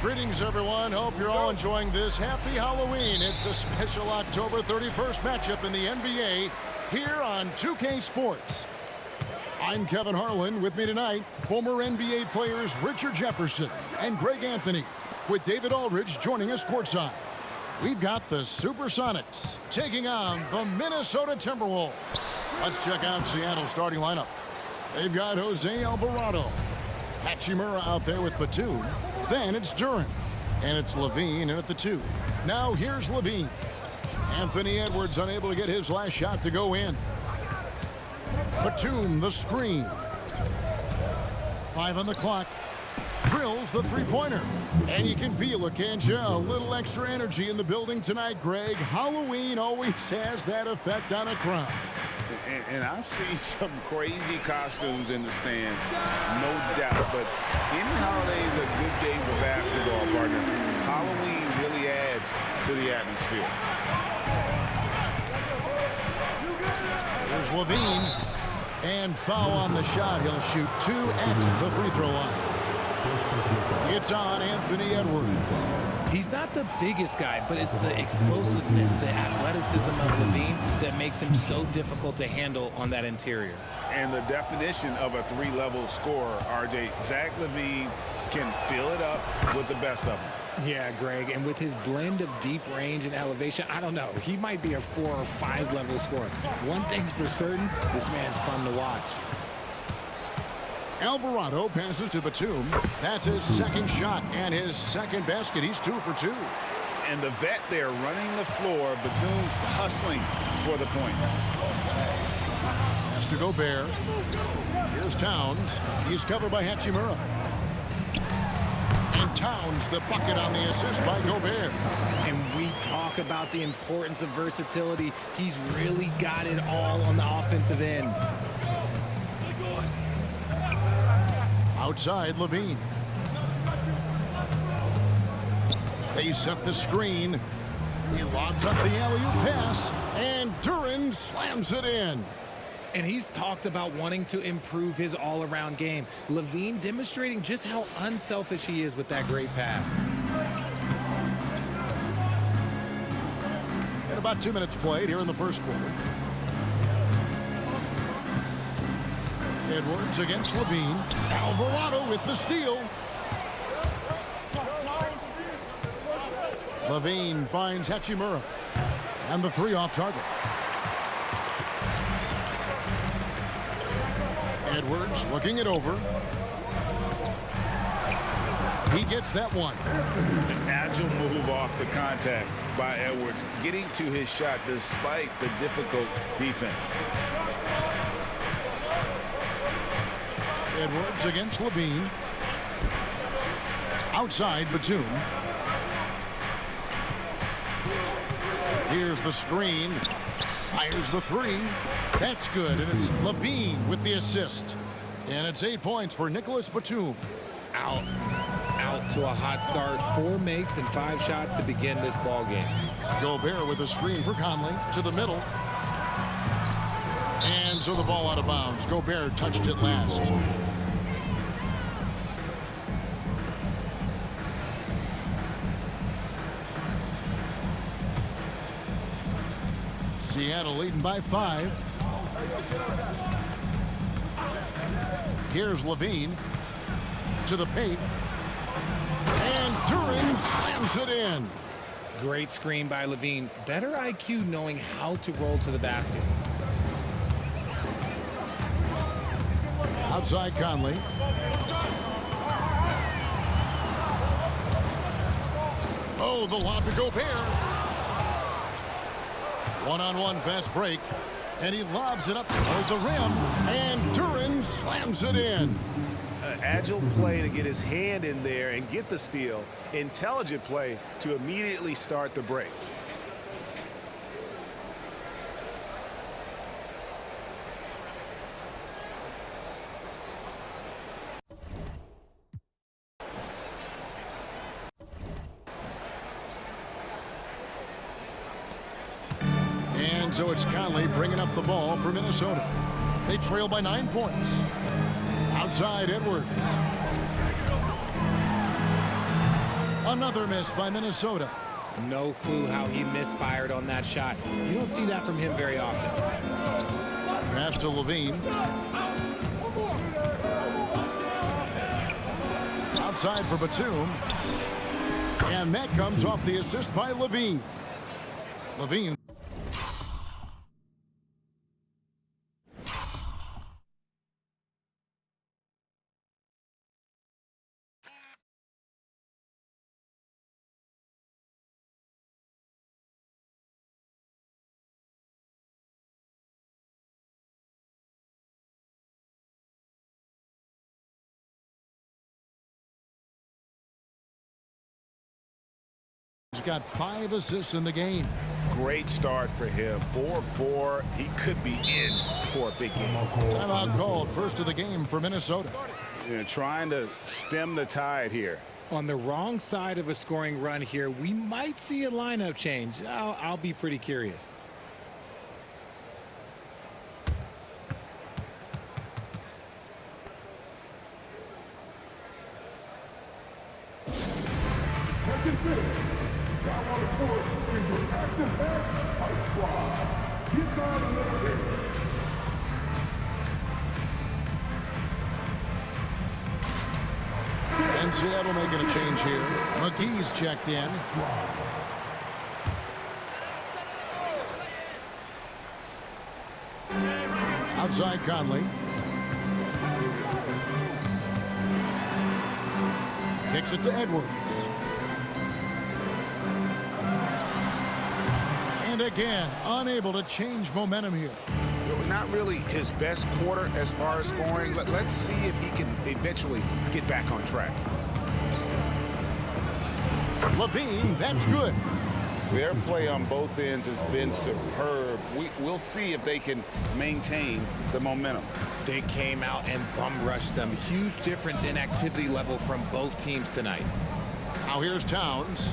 Greetings, everyone. Hope you're all enjoying this. Happy Halloween. It's a special October 31st matchup in the NBA here on 2K Sports. I'm Kevin Harlan. With me tonight, former NBA players Richard Jefferson and Greg Anthony, with David Aldridge joining us courtside. We've got the Supersonics taking on the Minnesota Timberwolves. Let's check out Seattle's starting lineup. They've got Jose Alvarado, Hachimura out there with Batum. Then it's Duren, and it's LaVine in at the 2. Now here's LaVine. Anthony Edwards unable to get his last shot to go in. Batum, the screen. 5 on the clock. Drills the three-pointer. And you can feel it, can't you? A little extra energy in the building tonight, Greg. Halloween always has that effect on a crowd. And I've seen some crazy costumes in the stands, no doubt. But any holiday is a good day for basketball, partner. Halloween really adds to the atmosphere. There's LaVine. And foul on the shot. He'll shoot 2 at the free throw line. It's on Anthony Edwards. He's not the biggest guy, but it's the explosiveness, the athleticism of LaVine that makes him so difficult to handle on that interior. And the definition of a 3-level scorer, RJ, Zach LaVine can fill it up with the best of them. Yeah, Greg, and with his blend of deep range and elevation, I don't know. He might be a 4 or 5 level scorer. One thing's for certain, this man's fun to watch. Alvarado passes to Batum. That's his second shot and his second basket. He's 2 for 2. And the vet there running the floor. Batum's hustling for the points. Has to Gobert. Here's Towns. He's covered by Hachimura. And Towns, the bucket on the assist by Gobert. And we talk about the importance of versatility. He's really got it all on the offensive end. Outside, LaVine. They set the screen. He lobs up the alley-oop pass, and Duren slams it in. And he's talked about wanting to improve his all-around game. LaVine demonstrating just how unselfish he is with that great pass. And about 2 minutes played here in the first quarter. Edwards against LaVine. Alvarado with the steal. LaVine finds Hachimura. And the 3 off target. Edwards looking it over. He gets that one. An agile move off the contact. by Edwards, getting to his shot despite the difficult defense. Edwards against Levine. Outside Batum. Here's the screen. Fires the three. That's good, and it's Levine with the assist. And it's 8 points for Nicholas Batum. Out to a hot start. 4 makes and 5 shots to begin this ball game. Gobert with a screen for Conley to the middle. And so the ball out of bounds. Gobert touched it last. Seattle leading by 5. Here's Levine to the paint. And Duren slams it in. Great screen by Levine. Better IQ knowing how to roll to the basket. Outside Conley. Oh, the lob to Gobert. One-on-one fast break. And he lobs it up toward the rim. And Duren slams it in. Agile play to get his hand in there and get the steal. Intelligent play to immediately start the break. And so it's Conley bringing up the ball for Minnesota. They trail by 9 points. Outside Edwards. Another miss by Minnesota. No clue how he misfired on that shot. You don't see that from him very often. Pass to Levine. Outside for Batum. And that comes off the assist by Levine. Levine. He's got 5 assists in the game. Great start for him. 4-4. He could be in for a big game. Timeout called. First of the game for Minnesota. Trying to stem the tide here. On the wrong side of a scoring run here, we might see a lineup change. I'll be pretty curious. And Seattle making a change here. McGee's checked in. Outside Conley. Kicks it to Edwards. And again, unable to change momentum here. Not really his best quarter as far as scoring. Let's see if he can eventually get back on track. Levine, that's good. Their play on both ends has been superb. We'll see if they can maintain the momentum. They came out and bum rushed them. Huge difference in activity level from both teams tonight. Now here's Towns.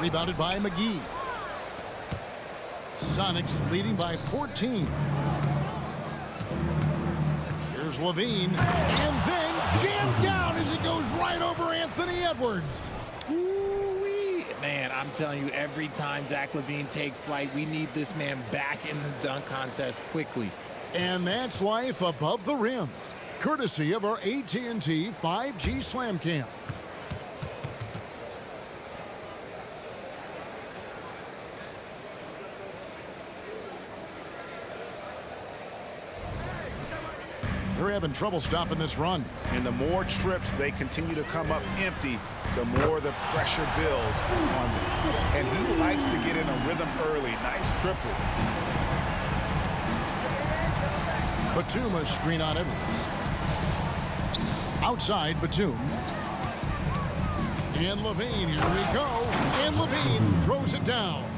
Rebounded by McGee. Sonics leading by 14. Here's Levine. And then jammed down as it goes right over Anthony Edwards. Ooh-wee. Man, I'm telling you, every time Zach LaVine takes flight, we need this man back in the dunk contest quickly. And that's life above the rim, courtesy of our AT&T 5G Slam Cam. They're having trouble stopping this run. And the more trips they continue to come up empty, the more the pressure builds on them. And he likes to get in a rhythm early. Nice triple. Batum a screen on Edwards. Outside Batum. And Levine, here we go. And Levine throws it down.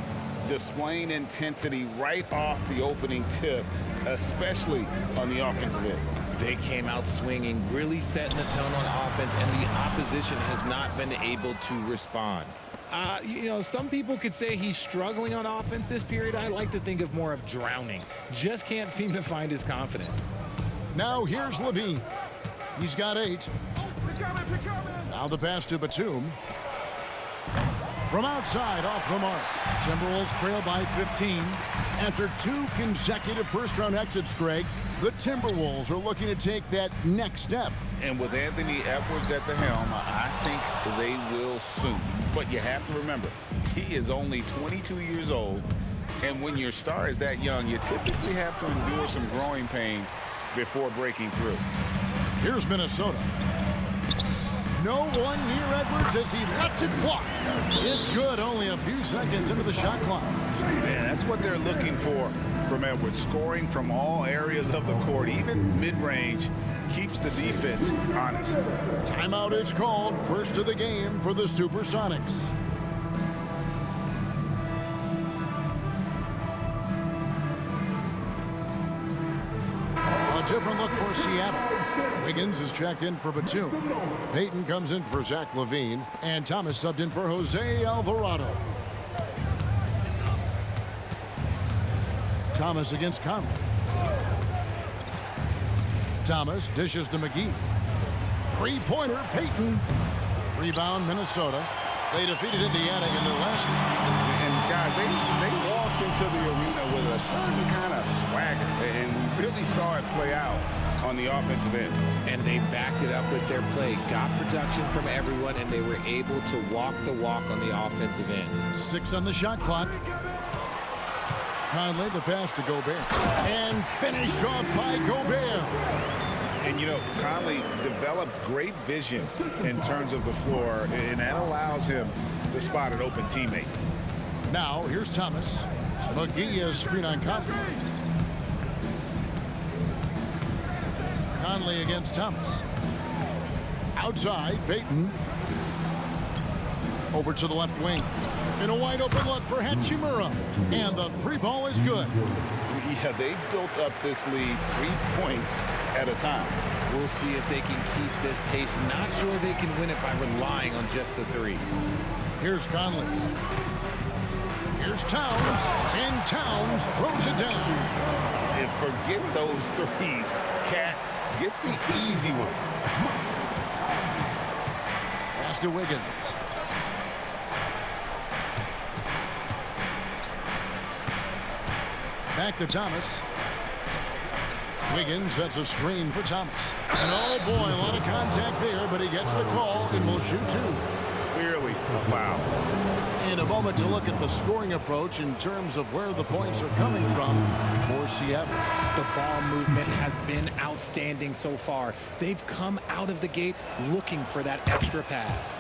Displaying intensity right off the opening tip, especially on the offensive end. They came out swinging, really setting the tone on offense, and the opposition has not been able to respond. Some people could say he's struggling on offense this period. I like to think of more of drowning. Just can't seem to find his confidence. Now here's Levine. He's got 8. Now the pass to Batum. From outside, off the mark. Timberwolves trail by 15. After 2 consecutive first-round exits, Greg, the Timberwolves are looking to take that next step. And with Anthony Edwards at the helm, I think they will soon. But you have to remember, he is only 22 years old. And when your star is that young, you typically have to endure some growing pains before breaking through. Here's Minnesota. No one near Edwards as he lets it walk. It's good, only a few seconds into the shot clock. Man, that's what they're looking for from Edwards. Scoring from all areas of the court, even mid-range, keeps the defense honest. Timeout is called. First of the game for the Supersonics. A different look for Seattle. Wiggins is checked in for Batum. Payton comes in for Zach LaVine. And Thomas subbed in for Jose Alvarado. Thomas against Conley. Thomas dishes to McGee. Three-pointer, Payton. Rebound, Minnesota. They defeated Indiana in their last game. And guys, they walked into the arena with a certain kind of swagger, and we really saw it play out on the offensive end. And they backed it up with their play, got production from everyone, and they were able to walk the walk on the offensive end. 6 on the shot clock. Conley, the pass to Gobert. And finished off by Gobert. And, Conley developed great vision in terms of the floor, and that allows him to spot an open teammate. Now, here's Thomas. McGee is screen on Conley. Conley against Thomas. Outside, Payton. Over to the left wing. In a wide open look for Hachimura. And the 3-ball is good. Yeah, they've built up this lead 3 points at a time. We'll see if they can keep this pace. Not sure they can win it by relying on just the 3. Here's Conley. Here's Towns. And Towns throws it down. And forget those threes, Cat. Get the easy ones. Pass to Wiggins. Back to Thomas. Wiggins sets a screen for Thomas. And oh boy, a lot of contact there, but he gets the call and will shoot 2. Clearly a foul. In a moment to look at the scoring approach in terms of where the points are coming from for Seattle. The ball movement has been outstanding so far. They've come out of the gate looking for that extra pass.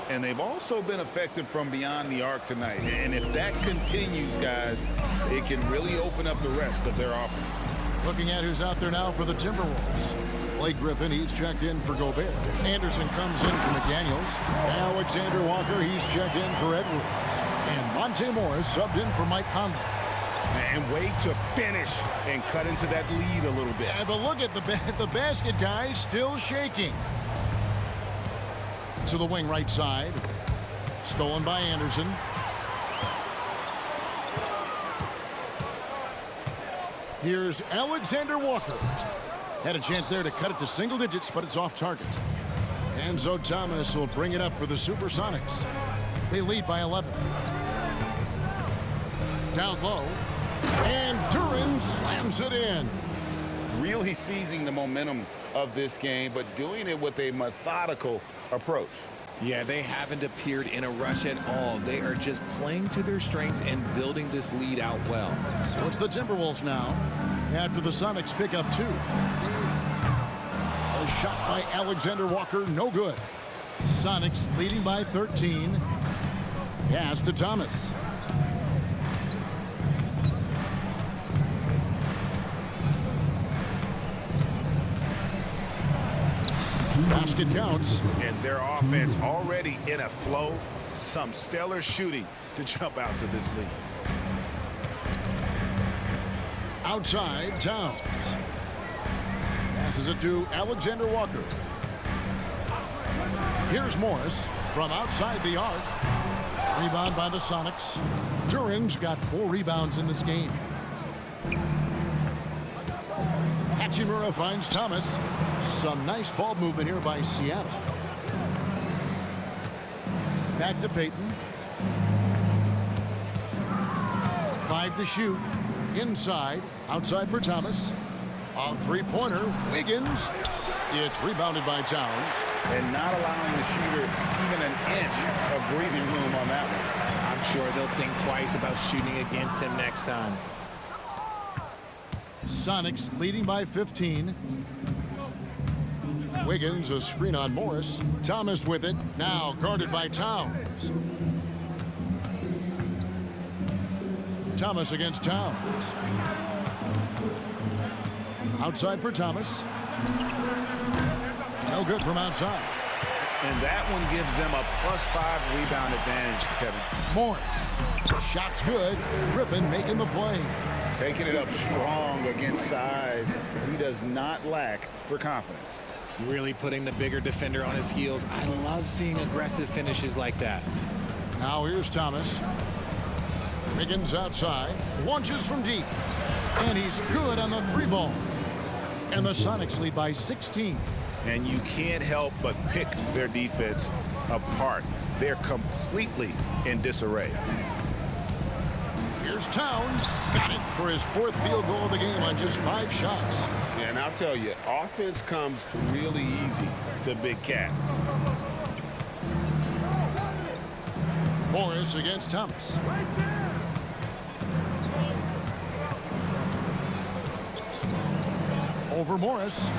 And they've also been effective from beyond the arc tonight. And if that continues, guys, it can really open up the rest of their offense. Looking at who's out there now for the Timberwolves. Blake Griffin, he's checked in for Gobert. Anderson comes in for McDaniels. Alexander Walker, he's checked in for Edwards. And Monte Morris subbed in for Mike Conley. And wait to finish and cut into that lead a little bit. Yeah, but look at the basket, guys, still shaking. To the wing right side. Stolen by Anderson. Here's Alexander Walker. Had a chance there to cut it to single digits, but it's off target. Enzo Thomas will bring it up for the Supersonics. They lead by 11. Down low. And Duren slams it in. Really seizing the momentum of this game, but doing it with a methodical approach. Yeah, they haven't appeared in a rush at all. They are just playing to their strengths and building this lead out well. So it's the Timberwolves now after the Sonics pick up 2. shot by Alexander Walker, no good. Sonics leading by 13. Pass to Thomas. Basket counts. And their offense already in a flow. Some stellar shooting to jump out to this lead. Outside, Towns. Passes it to Alexander Walker. Here's Morris from outside the arc. Rebound by the Sonics. Duran's got 4 rebounds in this game. Hachimura finds Thomas. Some nice ball movement here by Seattle. Back to Payton. 5 to shoot. Inside. Outside for Thomas. A three-pointer. Wiggins. It's rebounded by Towns. And not allowing the shooter even an inch of breathing room on that one. I'm sure they'll think twice about shooting against him next time. Sonics leading by 15. Wiggins, a screen on Morris. Thomas with it. Now guarded by Towns. Thomas against Towns. Outside for Thomas. No good from outside. And that one gives them a +5 rebound advantage, Kevin. Morris. Shot's good. Griffin making the play. Taking it up strong against size. He does not lack for confidence. Really putting the bigger defender on his heels. I love seeing aggressive finishes like that. Now here's Thomas. Wiggins outside. Launches from deep. And he's good on the 3 ball. And the Sonics lead by 16. And you can't help but pick their defense apart. They're completely in disarray. Here's Towns. Got it for his 4th field goal of the game on just 5 shots. And I'll tell you, offense comes really easy to Big Cat. Morris against Thomas. Over Morris.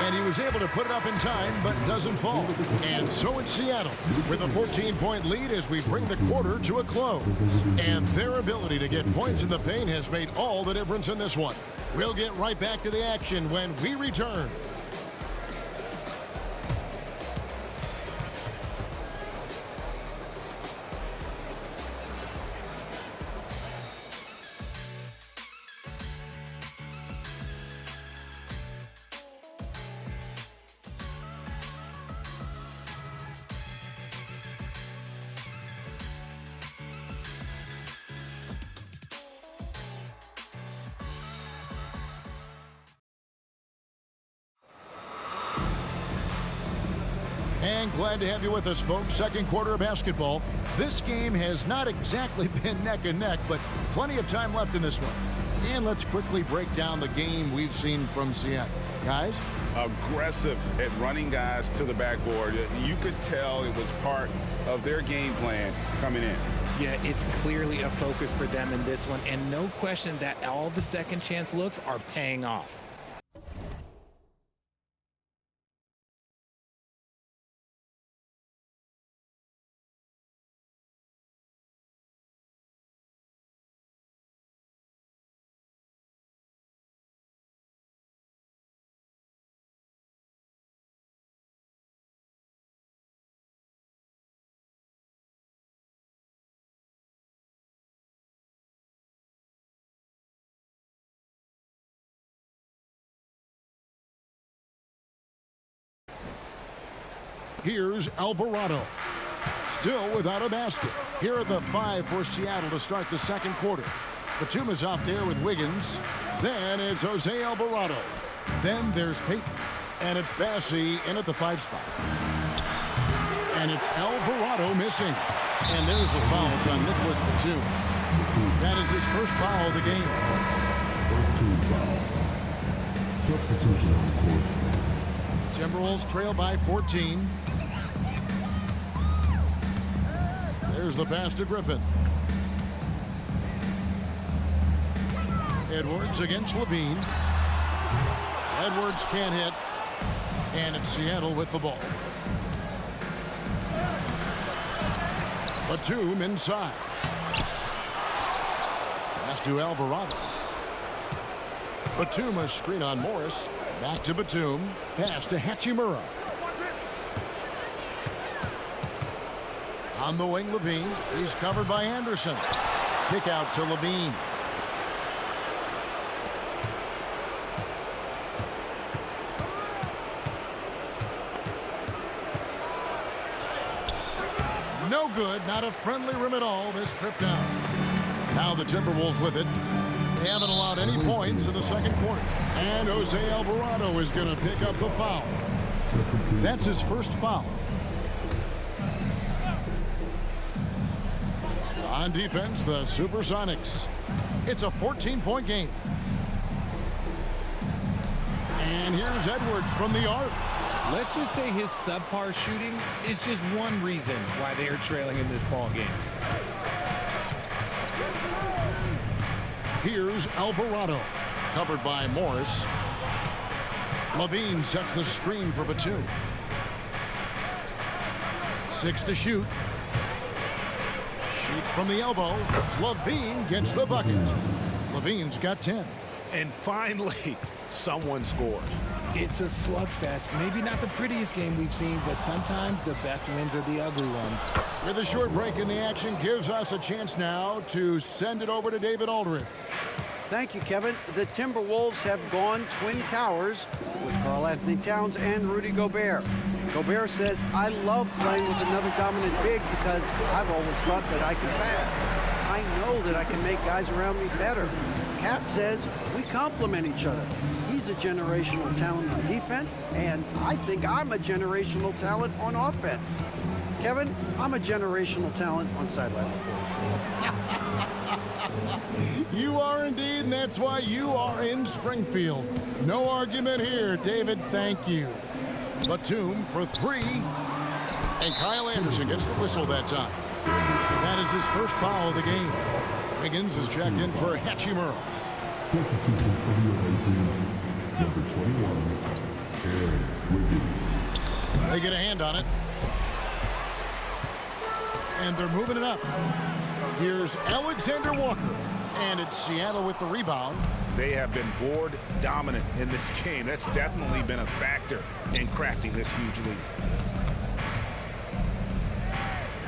And he was able to put it up in time, but doesn't fall. And so it's Seattle with a 14-point lead as we bring the quarter to a close. And their ability to get points in the paint has made all the difference in this one. We'll get right back to the action when we return. And glad to have you with us, folks. Second quarter of basketball. This game has not exactly been neck and neck, but plenty of time left in this one. And let's quickly break down the game we've seen from Seattle. Guys? Aggressive at running guys to the backboard. You could tell it was part of their game plan coming in. Yeah, it's clearly a focus for them in this one, and no question that all the second chance looks are paying off. Here's Alvarado. Still without a basket. Here are the 5 for Seattle to start the second quarter. Batuma's out there with Wiggins. Then it's Jose Alvarado. Then there's Payton. And it's Bassey in at the 5 spot. And it's Alvarado missing. And there's the foul. It's on Nicholas Batum. That is his first foul of the game. First team foul. Substitution on the court. Timberwolves trail by 14. There's the pass to Griffin. Edwards against Levine. Edwards can't hit. And it's Seattle with the ball. Batum inside. Pass to Alvarado. Batum a screen on Morris. Back to Batum. Pass to Hachimura. On the wing, Levine. He's covered by Anderson. Kick out to Levine. No good. Not a friendly rim at all this trip down. Now the Timberwolves with it. They haven't allowed any points in the second quarter. And Jose Alvarado is going to pick up the foul. That's his first foul. On defense, the Supersonics. It's a 14-point game. And here's Edwards from the arc. Let's just say his subpar shooting is just one reason why they are trailing in this ball game. Here's Alvarado, covered by Morris. Levine sets the screen for Batum. 6 to shoot. Shoots from the elbow. Levine gets the bucket. Levine's got 10. And finally, someone scores. It's a slugfest. Maybe not the prettiest game we've seen, but sometimes the best wins are the ugly ones. With a short break in the action, gives us a chance now to send it over to David Aldridge. Thank you, Kevin. The Timberwolves have gone Twin Towers with Karl-Anthony Towns and Rudy Gobert. Gobert says, I love playing with another dominant big because I've always thought that I could pass. I know that I can make guys around me better. Cat says, we complement each other. He's a generational talent on defense, and I think I'm a generational talent on offense. Kevin, I'm a generational talent on sideline reporting. You are indeed, and that's why you are in Springfield. No argument here, David. Thank you. Batum for 3. And Kyle Anderson gets the whistle that time. That is his first foul of the game. Wiggins is checked in for Hachimura. Substitution for the Lakers, number 21, Aaron Wiggins. They get a hand on it. And they're moving it up. Here's Alexander Walker. And it's Seattle with the rebound. They have been board dominant in this game. That's definitely been a factor in crafting this huge lead.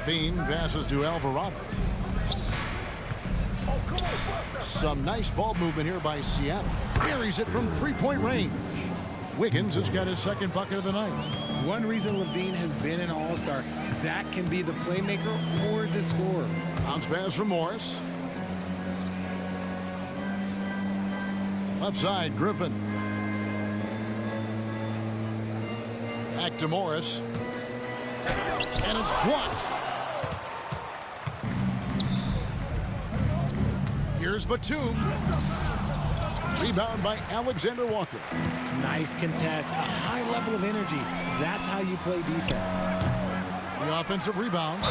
Levine passes to Alvarado. Some nice ball movement here by Seattle. Buries it from three-point range. Wiggins has got his second bucket of the night. One reason Levine has been an all-star, Zach can be the playmaker or the scorer. Bounce pass from Morris. Left side, Griffin. Back to Morris. And it's blocked. Here's Batum. Rebound by Alexander Walker. Nice contest, a high level of energy. That's how you play defense. The offensive rebound.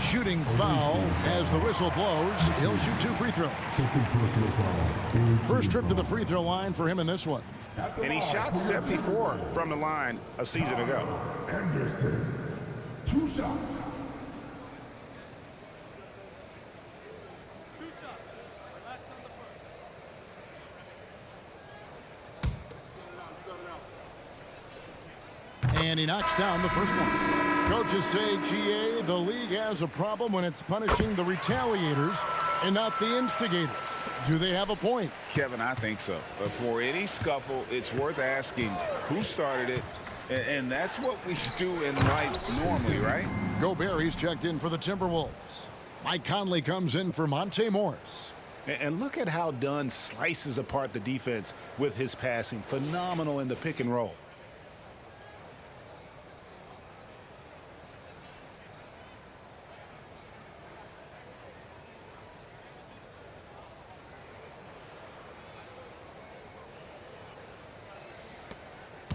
Shooting foul as the whistle blows. He'll shoot 2 free throws. Second personal foul. First trip to the free throw line for him in this one. And he shot 74 from the line a season ago. Anderson, 2 shots. And he knocks down the first one. Coaches say, GA, the league has a problem when it's punishing the retaliators and not the instigators. Do they have a point? Kevin, I think so. But for any scuffle, it's worth asking who started it, and that's what we do in life normally, right? Gobert, he's checked in for the Timberwolves. Mike Conley comes in for Monte Morris. And look at how Dunn slices apart the defense with his passing. Phenomenal in the pick and roll.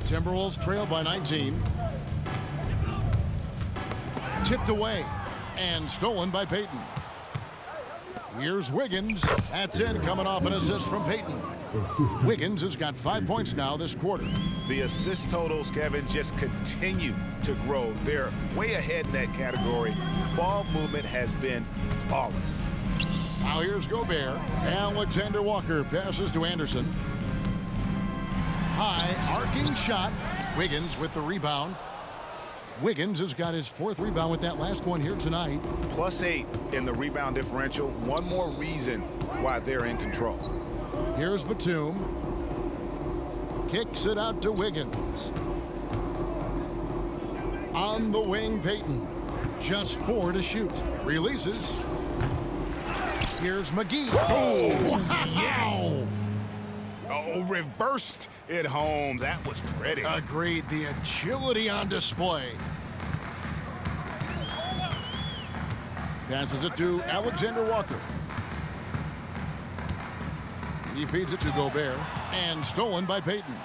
Timberwolves trail by 19. Tipped away and stolen by Payton. Here's Wiggins. That's in, coming off an assist from Payton. Wiggins has got 5 points now this quarter. The assist totals, Kevin, just continue to grow. They're way ahead in that category. Ball movement has been flawless. Now here's Gobert. Alexander Walker passes to Anderson. High arcing shot. Wiggins with the rebound. Wiggins has got his 4th rebound with that last one here tonight. +8 in the rebound differential. One more reason why they're in control. Here's Batum. Kicks it out to Wiggins. On the wing, Payton. Just 4 to shoot. Releases. Here's McGee. Oh, yes! Oh, reversed it home. That was pretty. Agreed. The agility on display. Passes it to Alexander Walker. He feeds it to Gobert. And stolen by Payton.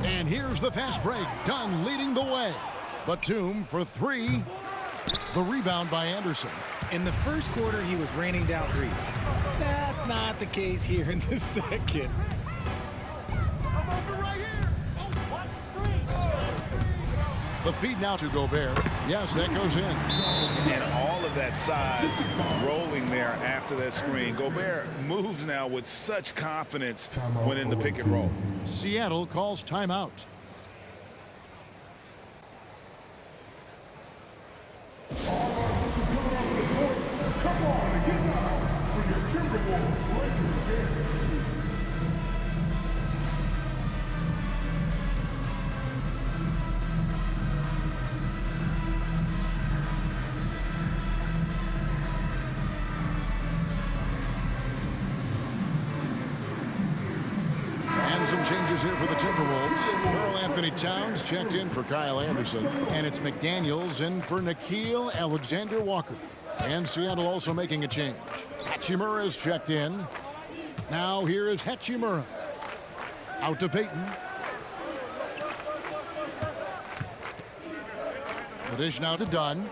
And here's the fast break. Dunn leading the way. Batum for 3. The rebound by Anderson. In the first quarter, he was raining down threes. That's not the case here in the second. The feed now to Gobert. Yes, that goes in. And all of that size rolling there after that screen. Gobert moves now with such confidence when in the pick and roll. Seattle calls timeout. Some changes here for the Timberwolves. Karl-Anthony Towns checked in for Kyle Anderson. And it's McDaniels in for Nickeil Alexander-Walker. And Seattle also making a change. Hachimura is checked in. Now here is Hachimura. Out to Payton. The dish now to Dunn.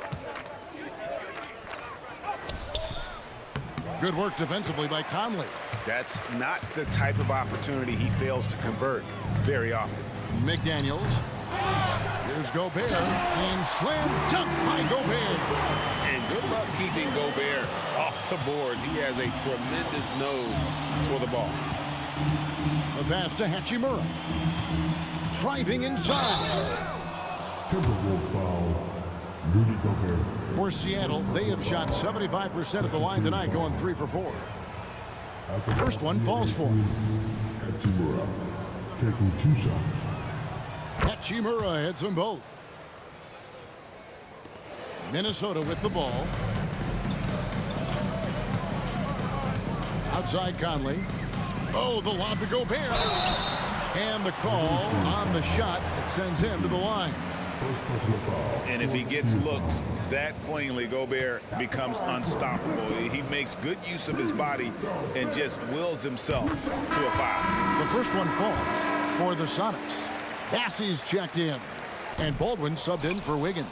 Good work defensively by Conley. That's not the type of opportunity he fails to convert very often. McDaniels. Here's Gobert. And slam dunk by Gobert. And good luck keeping Gobert off the boards. He has a tremendous nose for the ball. The pass to Hachimura. Driving inside. Timberwolves foul. Rudy Gobert. For Seattle, they have shot 75% at the line tonight, going 3 for 4. First one falls for him. Hachimura taking 2 shots. Hachimura hits them both. Minnesota with the ball. Outside Conley. Oh, the lob to Gobert. And the call on the shot that sends him to the line. First personal foul. And if he gets looks that cleanly, Gobert becomes unstoppable. He makes good use of his body and just wills himself to a foul. The first one falls for the Sonics. Bassey's checked in. And Baldwin subbed in for Wiggins.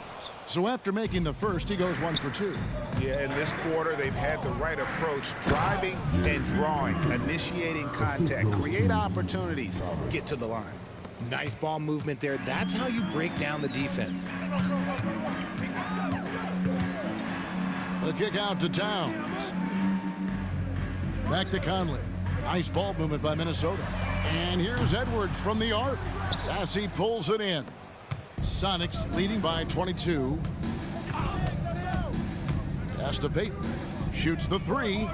So after making the first, he goes 1 for 2. Yeah, in this quarter, they've had the right approach, driving and drawing, initiating contact, create opportunities, get to the line. Nice ball movement there. That's how you break down the defense. The kick out to Towns. Back to Conley. Nice ball movement by Minnesota. And here's Edwards from the arc. As he pulls it in. Sonics leading by 22. Pass to Payton. Shoots the 3.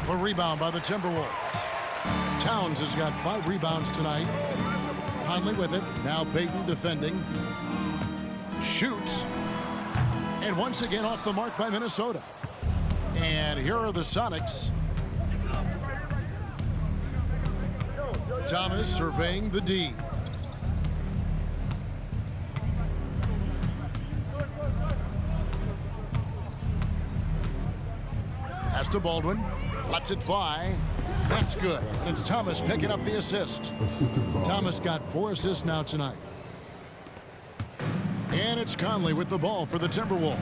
A rebound by the Timberwolves. Towns has got 5 rebounds tonight. Conley with it. Now Payton defending. Shoots. And once again off the mark by Minnesota. And here are the Sonics. Thomas surveying the D. Pass to Baldwin. Lets it fly. That's good. And it's Thomas picking up the assist. Thomas got 4 assists now tonight. And it's Conley with the ball for the Timberwolves.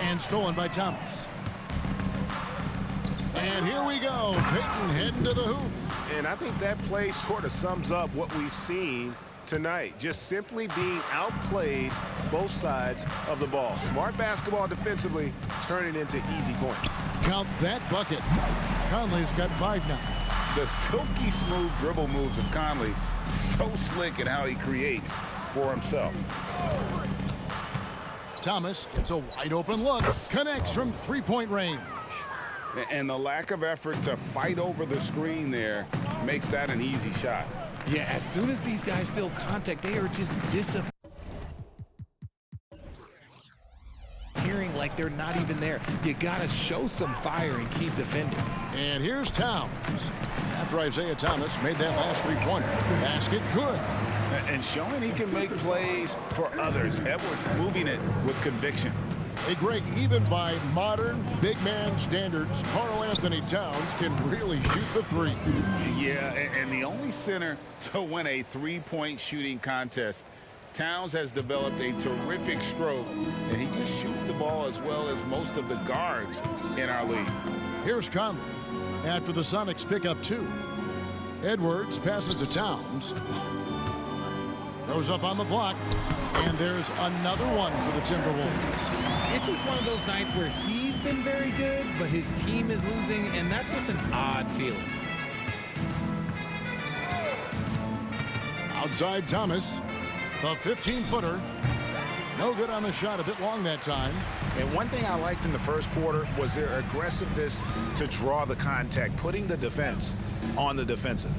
And stolen by Thomas. And here we go. Payton heading to the hoop. And I think that play sort of sums up what we've seen tonight. Just simply being outplayed both sides of the ball. Smart basketball defensively, turning into easy points. Count that bucket. Conley's got 5 now. The silky smooth dribble moves of Conley, so slick in how he creates for himself. Thomas gets a wide open look. Connects from 3-point range. And the lack of effort to fight over the screen there makes that an easy shot. Yeah, as soon as these guys feel contact, they are just disappearing like they're not even there. You gotta show some fire and keep defending. And here's Towns. After Isaiah Thomas made that last 3-pointer. Basket good. And showing he can make plays for others. Edwards moving it with conviction. Hey, Greg, even by modern big man standards, Karl-Anthony Towns can really shoot the three. Yeah, and the only center to win a 3-point shooting contest. Towns has developed a terrific stroke, and he just shoots the ball as well as most of the guards in our league. Here's Conley after the Sonics pick up 2. Edwards passes to Towns. Goes up on the block, and there's another one for the Timberwolves. It's just one of those nights where he's been very good, but his team is losing, and that's just an odd feeling. Outside Thomas, the 15-footer. No good on the shot, a bit long that time. And one thing I liked in the first quarter was their aggressiveness to draw the contact, putting the defense on the defensive.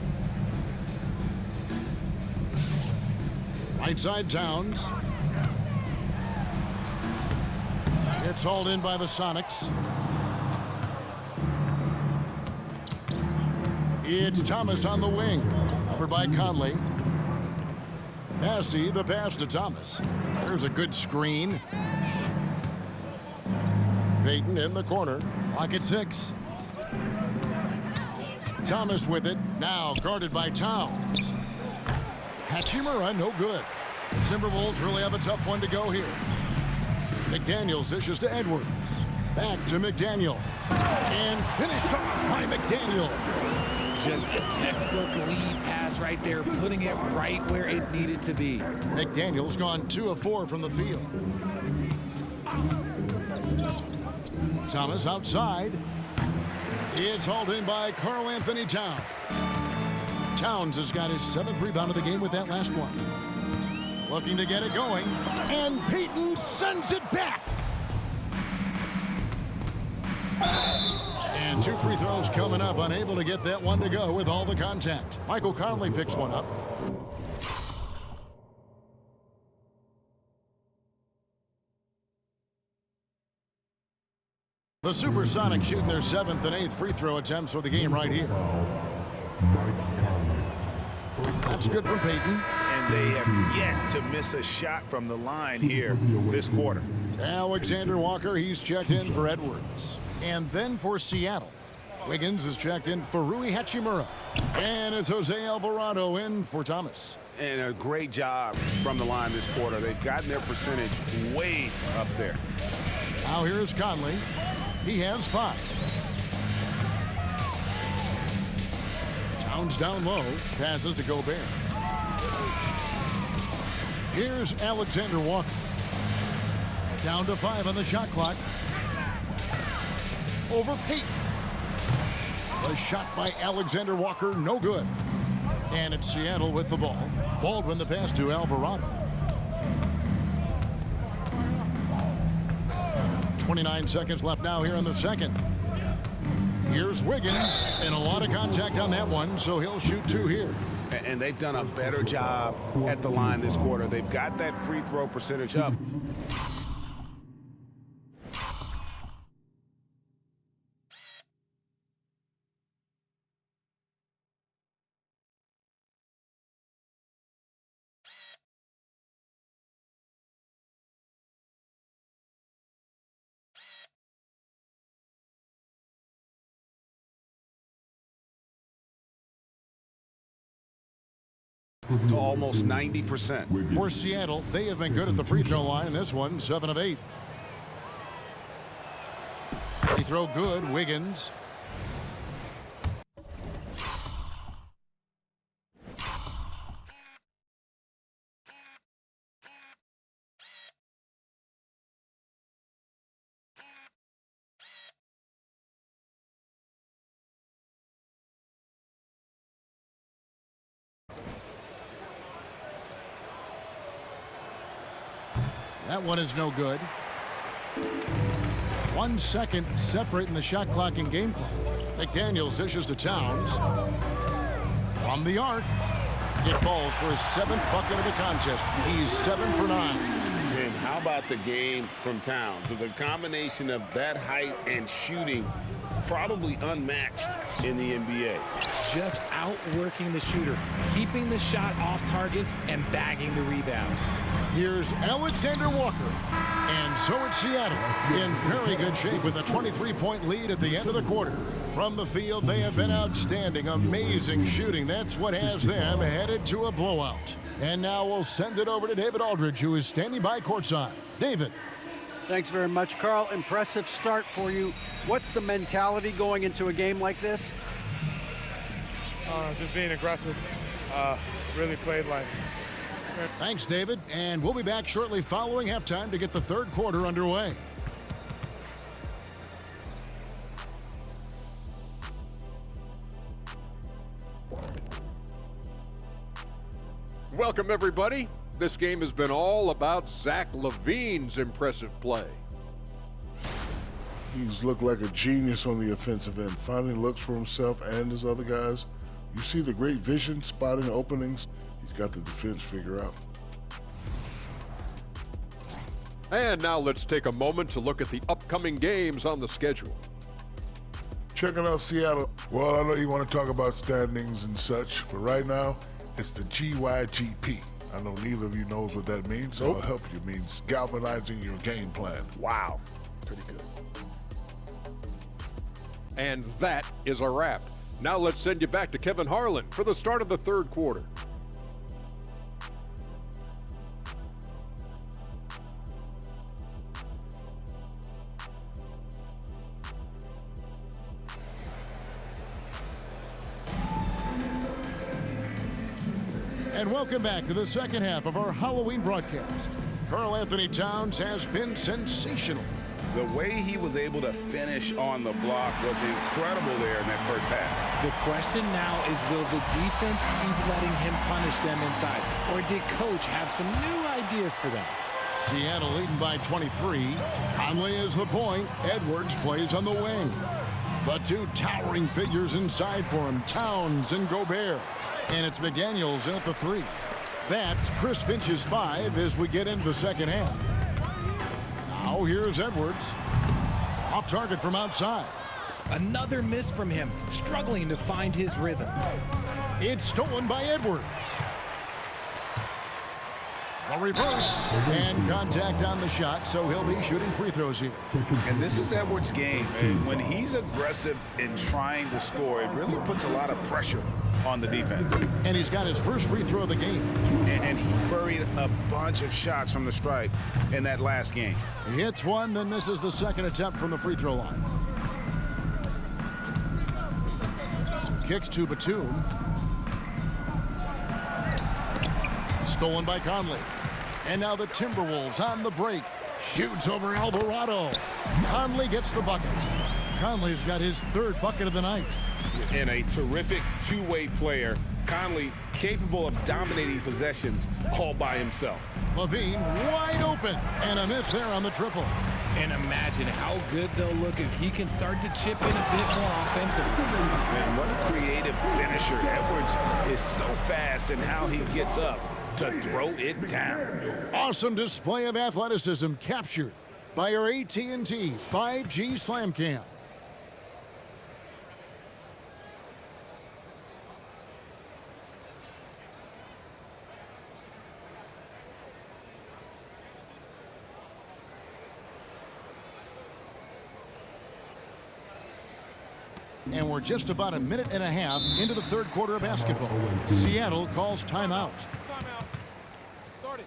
Right side Towns. It's hauled in by the Sonics. It's Thomas on the wing. Covered by Conley. Massey, the pass to Thomas. There's a good screen. Payton in the corner. Clock at 6. Thomas with it. Now guarded by Towns. Hachimura, no good. The Timberwolves really have a tough one to go here. McDaniels dishes to Edwards. Back to McDaniel. And finished off by McDaniel. Just a textbook lead pass right there, putting it right where it needed to be. McDaniel's gone 2 of 4 from the field. Thomas outside. It's hauled in by Karl-Anthony Towns. Towns has got his 7th rebound of the game with that last one. Looking to get it going. And Payton sends it back. And 2 free throws coming up. Unable to get that one to go with all the contact. Michael Conley picks one up. The Supersonics shooting their 7th and 8th free throw attempts for the game right here. That's good from Payton. And they have yet to miss a shot from the line here this quarter. Alexander Walker, he's checked in for Edwards. And then for Seattle, Wiggins is checked in for Rui Hachimura. And it's Jose Alvarado in for Thomas. And a great job from the line this quarter. They've gotten their percentage way up there. Now here's Conley. He has 5. Towns down low, passes to Gobert. Here's Alexander Walker. Down to 5 on the shot clock. Over Payton. A shot by Alexander Walker, no good. And it's Seattle with the ball. Baldwin the pass to Alvarado. 29 seconds left now here in the second. Here's Wiggins, and a lot of contact on that one, so he'll shoot 2 here. And they've done a better job at the line this quarter. They've got that free throw percentage up. To almost 90%. For Seattle, they have been good at the free throw line. This one, 7 of 8. Free throw good, Wiggins. That one is no good. 1 second separating the shot clock and game clock. McDaniels dishes to Towns. From the arc, it falls for his 7th bucket of the contest. He's 7 for 9. And how about the game from Towns? So the combination of that height and shooting, probably unmatched in the NBA. Just outworking the shooter, keeping the shot off target, and bagging the rebound. Here's Alexander Walker. And so it's Seattle in very good shape with a 23-point lead at the end of the quarter. From the field, they have been outstanding. Amazing shooting. That's what has them headed to a blowout. And now we'll send it over to David Aldridge, who is standing by courtside. David. Thanks very much, Carl. Impressive start for you. What's the mentality going into a game like this? Just being aggressive. Really played like. Thanks, David. And we'll be back shortly following halftime to get the third quarter underway. Welcome, everybody. This game has been all about Zach LaVine's impressive play. He's looked like a genius on the offensive end, finding looks for himself and his other guys. You see the great vision, spotting openings. He's got the defense figured out. And now let's take a moment to look at the upcoming games on the schedule. Checking out Seattle. Well, I know you want to talk about standings and such, but right now, it's the GYGP. I know neither of you knows what that means, so I'll help you. It means galvanizing your game plan. Wow. Pretty good. And that is a wrap. Now let's send you back to Kevin Harlan for the start of the third quarter. And welcome back to the second half of our Halloween broadcast. Karl-Anthony Towns has been sensational. The way he was able to finish on the block was incredible there in that first half. The question now is, will the defense keep letting him punish them inside? Or did coach have some new ideas for them? Seattle leading by 23. Conley is the point. Edwards plays on the wing. The two towering figures inside for him, Towns and Gobert. And it's McDaniels in at the 3. That's Chris Finch's 5 as we get into the second half. Now here's Edwards. Off target from outside. Another miss from him, struggling to find his rhythm. It's stolen by Edwards. A reverse and contact on the shot, so he'll be shooting free throws here. And this is Edwards' game. And when he's aggressive in trying to score, it really puts a lot of pressure on the defense. And he's got his first free throw of the game. And he buried a bunch of shots from the stripe in that last game. He hits one, then misses the second attempt from the free throw line. Kicks to Batum. Stolen by Conley. And now the Timberwolves on the break. Shoots over Alvarado. Conley gets the bucket. Conley's got his third bucket of the night. And a terrific two-way player. Conley capable of dominating possessions all by himself. LaVine wide open. And a miss there on the triple. And imagine how good they'll look if he can start to chip in a bit more offensively. Man, what a creative finisher. Edwards is so fast in how he gets up to throw it down. Awesome display of athleticism captured by our AT&T 5G Slam Cam. And we're just about a minute and a half into the third quarter of basketball. Seattle calls timeout. Timeout. Start it.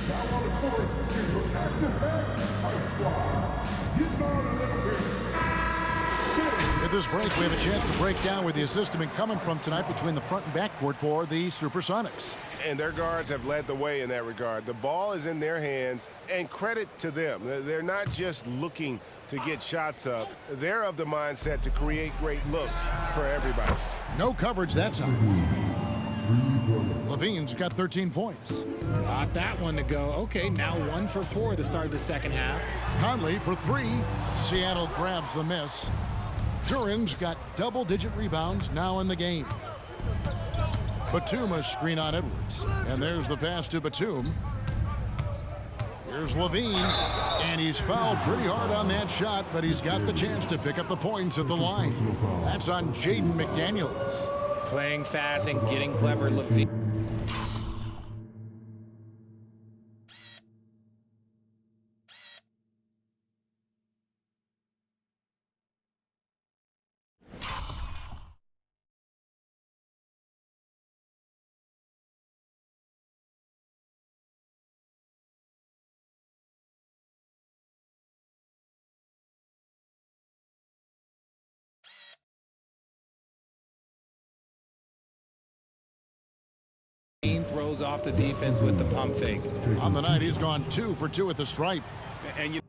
Now on the court is the Jackson At this break, we have a chance to break down where the assist has been coming from tonight between the front and back court for the Supersonics. And their guards have led the way in that regard. The ball is in their hands, and credit to them. They're not just looking to get shots up. They're of the mindset to create great looks for everybody. No coverage that time. Levine's got 13 points. Got that one to go. Okay, now 1 for 4 to start the second half. Conley for 3. Seattle grabs the miss. Duran's got double-digit rebounds now in the game. Batum a screen on Edwards. And there's the pass to Batum. Here's Levine. And he's fouled pretty hard on that shot, but he's got the chance to pick up the points at the line. That's on Jaden McDaniels. Playing fast and getting clever, Levine. Throws off the defense with the pump fake. On the night, he's gone 2 for 2 at the stripe. And you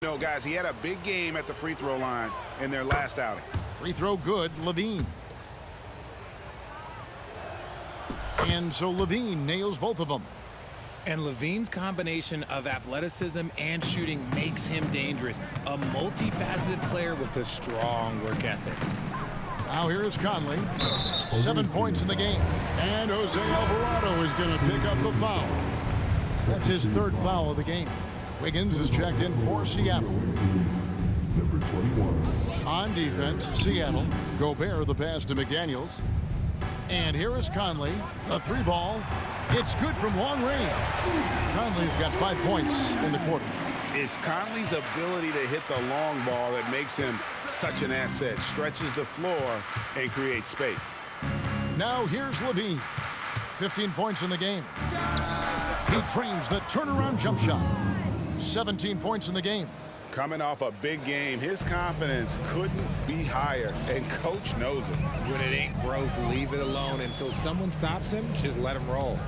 know, guys, he had a big game at the free throw line in their last outing. Free throw good, Levine. And so Levine nails both of them. And Levine's combination of athleticism and shooting makes him dangerous. A multifaceted player with a strong work ethic. Now here's Conley. 7 points in the game. And Jose Alvarado is going to pick up the foul. That's his 3rd foul of the game. Wiggins is checked in for Seattle. On defense, Seattle. Gobert the pass to McDaniels. And here is Conley. A 3-ball. It's good from long range. Conley's got 5 points in the quarter. It's Conley's ability to hit the long ball that makes him such an asset. Stretches the floor and creates space. Now here's Levine. 15 points in the game. He trains the turnaround jump shot. 17 points in the game. Coming off a big game, his confidence couldn't be higher, and coach knows it. When it ain't broke, leave it alone until someone stops him. Just let him roll.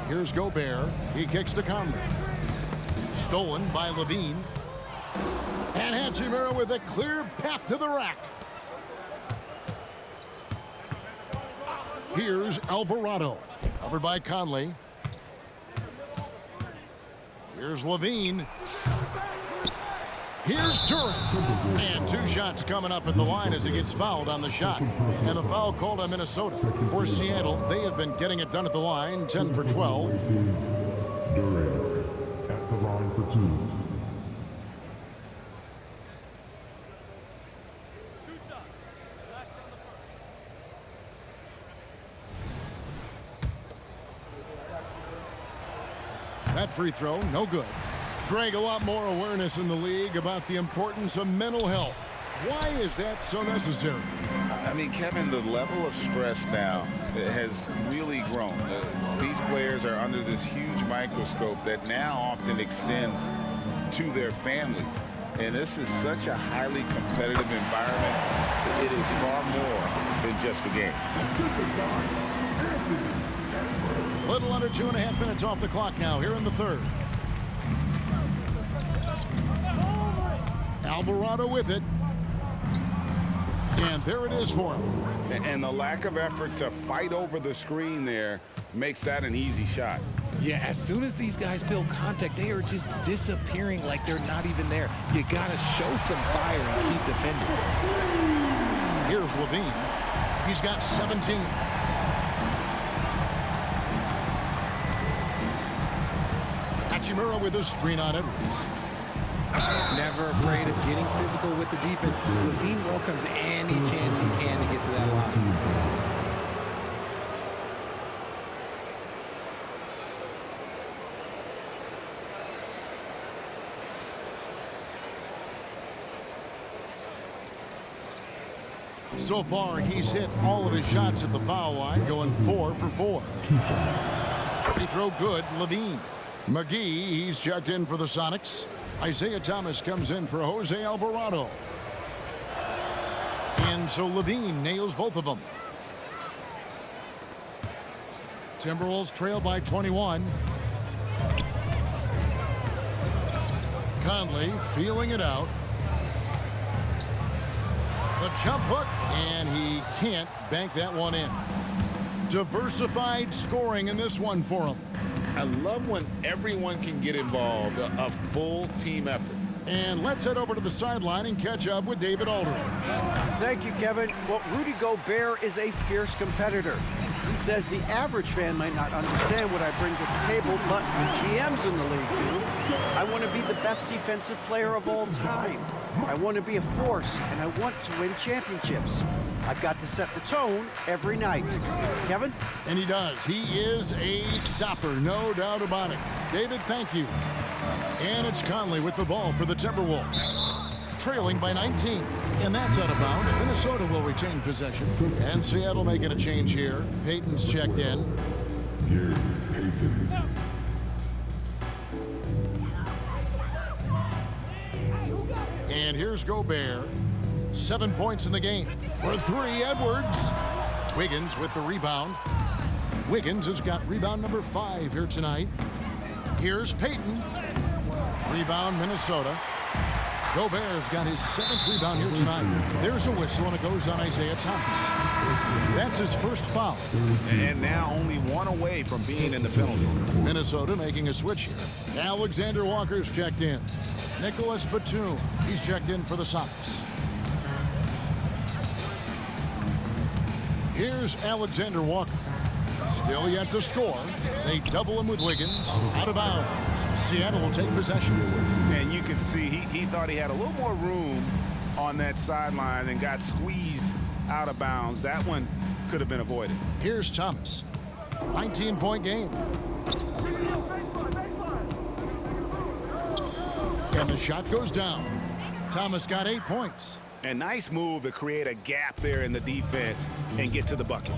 Here's Gobert. He kicks to Conley. Stolen by Levine. And Hachimura with a clear path to the rack. Here's Alvarado. Covered by Conley. Here's Levine. Here's Durant. And 2 shots coming up at the line as he gets fouled on the shot. And the foul called on Minnesota. For Seattle, they have been getting it done at the line, 10 for 12. Durant at the line for 2. That free throw, no good. Greg, a lot more awareness in the league about the importance of mental health. Why is that so necessary? I mean, Kevin, the level of stress now has really grown. These players are under this huge microscope that now often extends to their families. And this is such a highly competitive environment that it is far more than just a game. Little under 2.5 minutes off the clock now here in the 3rd. Alvarado with it. And there it is for him. And the lack of effort to fight over the screen there makes that an easy shot. Yeah, as soon as these guys feel contact, they are just disappearing like they're not even there. You got to show some fire and keep defending. Here's Levine. He's got 17. Hachimura with a screen on Edwards. Never afraid of getting physical with the defense. Levine welcomes any chance he can to get to that line. So far, he's hit all of his shots at the foul line, going 4 for 4. Free throw good, Levine. McGee, he's checked in for the Sonics. Isaiah Thomas comes in for Jose Alvarado. And so Levine nails both of them. Timberwolves trail by 21. Conley feeling it out. The jump hook, and he can't bank that one in. Diversified scoring in this one for him. I love when everyone can get involved, a full team effort. And let's head over to the sideline and catch up with David Aldridge. Thank you, Kevin. Well, Rudy Gobert is a fierce competitor. He says the average fan might not understand what I bring to the table, but the GMs in the league do. I want to be the best defensive player of all time. I want to be a force, and I want to win championships. I've got to set the tone every night. Kevin? And he does. He is a stopper, no doubt about it. David, thank you. And it's Conley with the ball for the Timberwolves. Trailing by 19. And that's out of bounds. Minnesota will retain possession. And Seattle making a change here. Payton's checked in. Gary Payton. And here's Gobert. 7 points in the game. For 3, Edwards. Wiggins with the rebound. Wiggins has got rebound number 5 here tonight. Here's Payton. Rebound, Minnesota. Gobert's got his 7th rebound here tonight. There's a whistle, and it goes on Isaiah Thomas. That's his first foul. And now only one away from being in the penalty. Minnesota making a switch here. Alexander Walker's checked in. Nicholas Batum, he's checked in for the Sox. Here's Alexander Walker. Still yet to score. They double him with Wiggins. Out of bounds. Seattle will take possession. And you can see he thought he had a little more room on that sideline and got squeezed out of bounds. That one could have been avoided. Here's Thomas. 19-point game. And the shot goes down. Thomas got 8 points. A nice move to create a gap there in the defense and get to the bucket.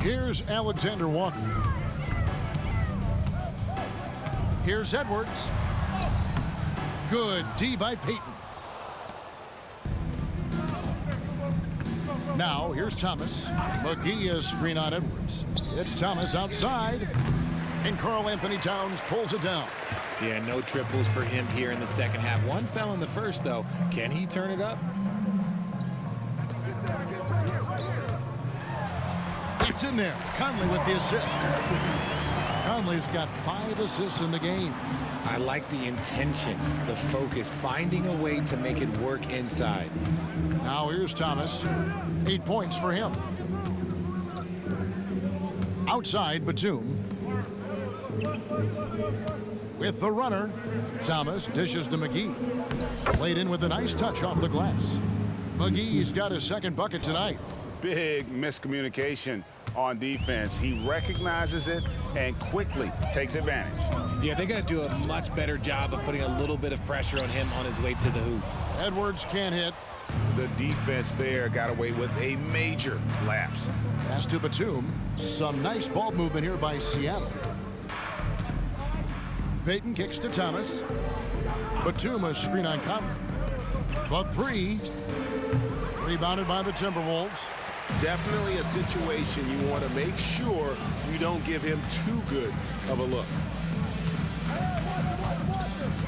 Here's Alexander Walker. Here's Edwards. Good D by Payton. Now here's Thomas. McGee is screen on Edwards. It's Thomas outside. And Karl Anthony Towns pulls it down. Yeah, no triples for him here in the second half. One fell in the first, though. Can he turn it up? It's in there. Conley with the assist. Conley's got 5 assists in the game. I like the intention, the focus, finding a way to make it work inside. Now here's Thomas. 8 points for him. Outside, Batum. With the runner, Thomas dishes to McGee. Played in with a nice touch off the glass. McGee's got his 2nd bucket tonight. Big miscommunication on defense. He recognizes it and quickly takes advantage. Yeah, they're going to do a much better job of putting a little bit of pressure on him on his way to the hoop. Edwards can't hit. The defense there got away with a major lapse. Pass to Batum. Some nice ball movement here by Seattle. Payton kicks to Thomas. Batum a screen on Conley. The 3. Rebounded by the Timberwolves. Definitely a situation you want to make sure you don't give him too good of a look.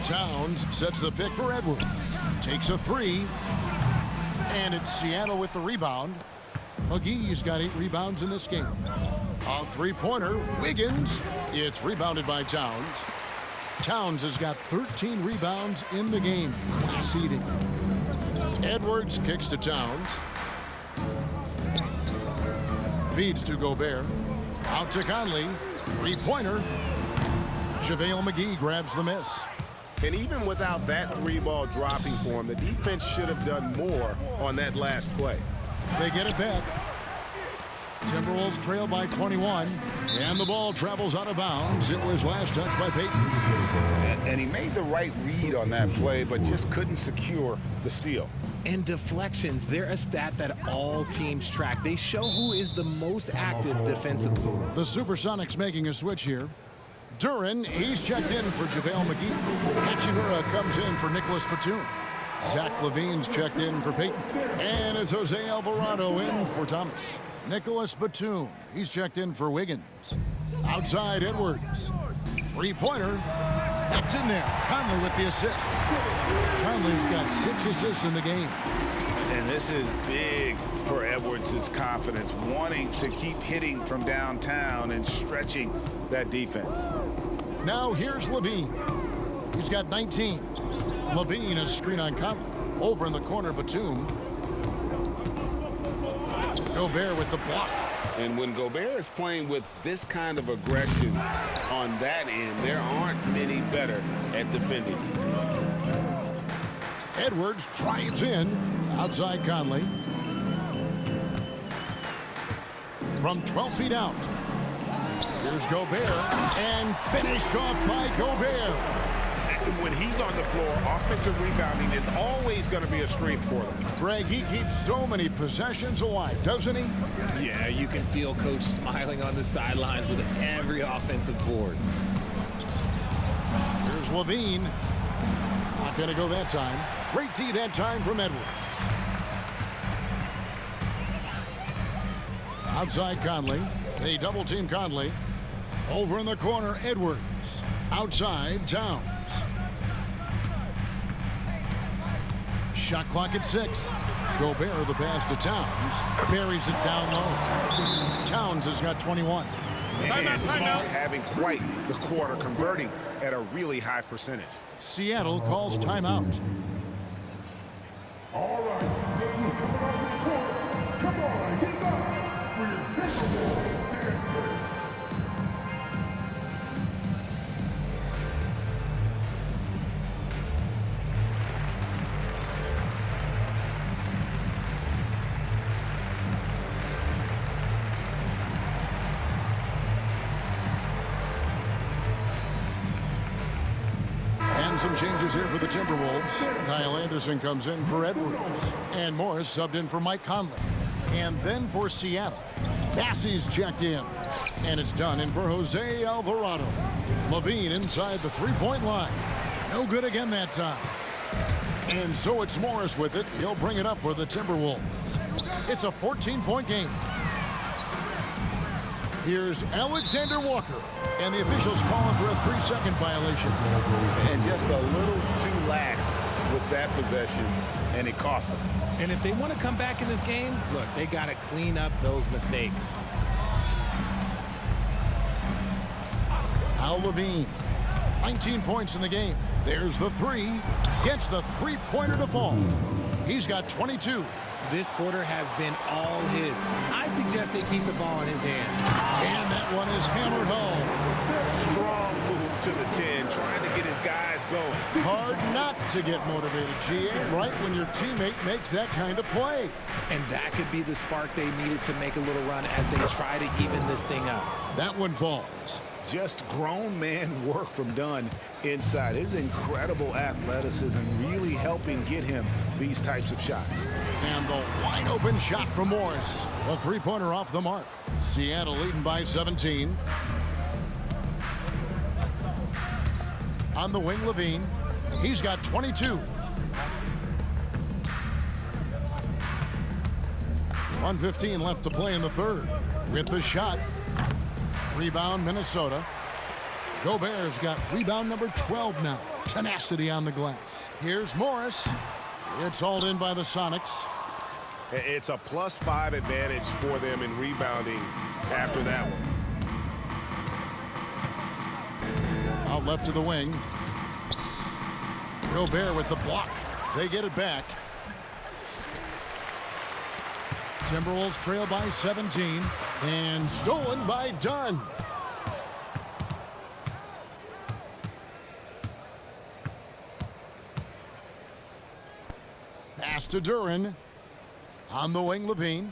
Towns sets the pick for Edwards. Takes a 3. And it's Seattle with the rebound. McGee's got 8 rebounds in this game. A 3-pointer. Wiggins. It's rebounded by Towns. Towns has got 13 rebounds in the game. Class eating. Edwards kicks to Towns. Feeds to Gobert. Out to Conley. 3-pointer. JaVale McGee grabs the miss. And even without that 3-ball dropping for him, the defense should have done more on that last play. They get it back. Timberwolves trail by 21, and the ball travels out of bounds. It was last touched by Payton. And he made the right read on that play, but just couldn't secure the steal. And deflections, they're a stat that all teams track. They show who is the most active defensively. The Supersonics making a switch here. Duren, he's checked in for JaVale McGee. Hachimura comes in for Nicholas Batum. Zach LaVine's checked in for Peyton. And it's Jose Alvarado in for Thomas. Nicholas Batum, he's checked in for Wiggins. Outside Edwards. Three-pointer. That's in there. Conley with the assist. Conley's got 6 assists in the game. And this is big for Edwards' confidence, wanting to keep hitting from downtown and stretching that defense. Now here's LaVine. He's got 19. LaVine is screen on Conley. Over in the corner, Batum. Gobert with the block. And when Gobert is playing with this kind of aggression on that end, there aren't many better at defending. Edwards drives in. Outside Conley. From 12 feet out. Here's Gobert. And finished off by Gobert. When he's on the floor, offensive rebounding is always going to be a strength for them. Greg, he keeps so many possessions alive, doesn't he? Yeah, you can feel Coach smiling on the sidelines with every offensive board. Here's LaVine. Not going to go that time. Great D that time from Edwards. Outside Conley. They double-team Conley. Over in the corner, Edwards. Outside, Towns. Shot clock at 6. Gobert the pass to Towns. Buries it down low. Towns has got 21. And he's having quite the quarter, converting at a really high percentage. Seattle calls timeout. All right, come on, get back for your Timberwolves dancer. Some changes here for the Timberwolves. Kyle Anderson comes in for Edwards. And Morris subbed in for Mike Conley. And then for Seattle, Bassey's checked in. And it's done in for Jose Alvarado. LaVine inside the three-point line. No good again that time. And so it's Morris with it. He'll bring it up for the Timberwolves. It's a 14-point game. Here's Alexander Walker. And the officials calling for a 3-second violation. And just a little too lax with that possession, and it cost them. And if they want to come back in this game, look, they got to clean up those mistakes. Al LaVine, 19 points in the game. There's the 3. Gets the three-pointer to fall. He's got 22. This quarter has been all his. I suggest they keep the ball in his hands. And that one is hammered home. Strong move to the 10, trying to get his guys going. Hard not to get motivated, GA, right when your teammate makes that kind of play. And that could be the spark they needed to make a little run as they try to even this thing up. That one falls. Just grown man work from Dunn inside. His incredible athleticism really helping get him these types of shots. And the wide open shot from Morris. A three-pointer off the mark. Seattle leading by 17. On the wing, LaVine. He's got 22. 1:15 left to play in the third. With the shot. Rebound, Minnesota. Gobert's got rebound number 12 now. Tenacity on the glass. Here's Morris. It's hauled in by the Sonics. It's a +5 advantage for them in rebounding after that one. Out left to the wing. Gobert with the block. They get it back. Timberwolves trail by 17. And stolen by Dunn. Pass to Duren. On the wing, LaVine.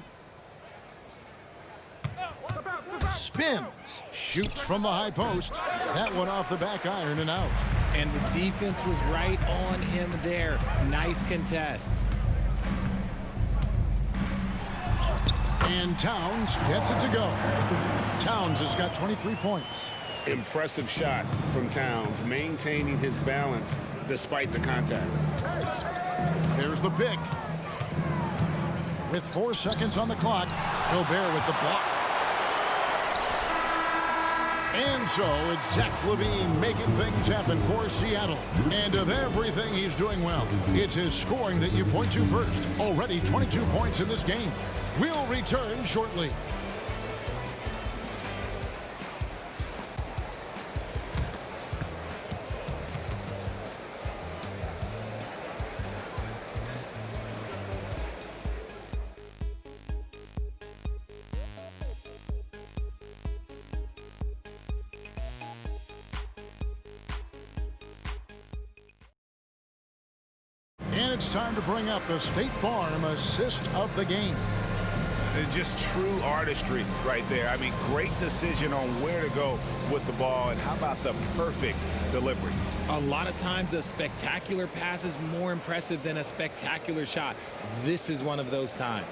Spins. Shoots from the high post. That one off the back iron and out. And the defense was right on him there. Nice contest. And Towns gets it to go. Towns has got 23 points. Impressive shot from Towns, maintaining his balance despite the contact. There's the pick. With 4 seconds on the clock, Gobert with the block. And so it's Zach LaVine making things happen for Seattle. And of everything he's doing well, it's his scoring that you point to first. Already 22 points in this game. We'll return shortly. And it's time to bring up the State Farm assist of the game. Just true artistry right there. I mean, great decision on where to go with the ball, and how about the perfect delivery? A lot of times a spectacular pass is more impressive than a spectacular shot. This is one of those times.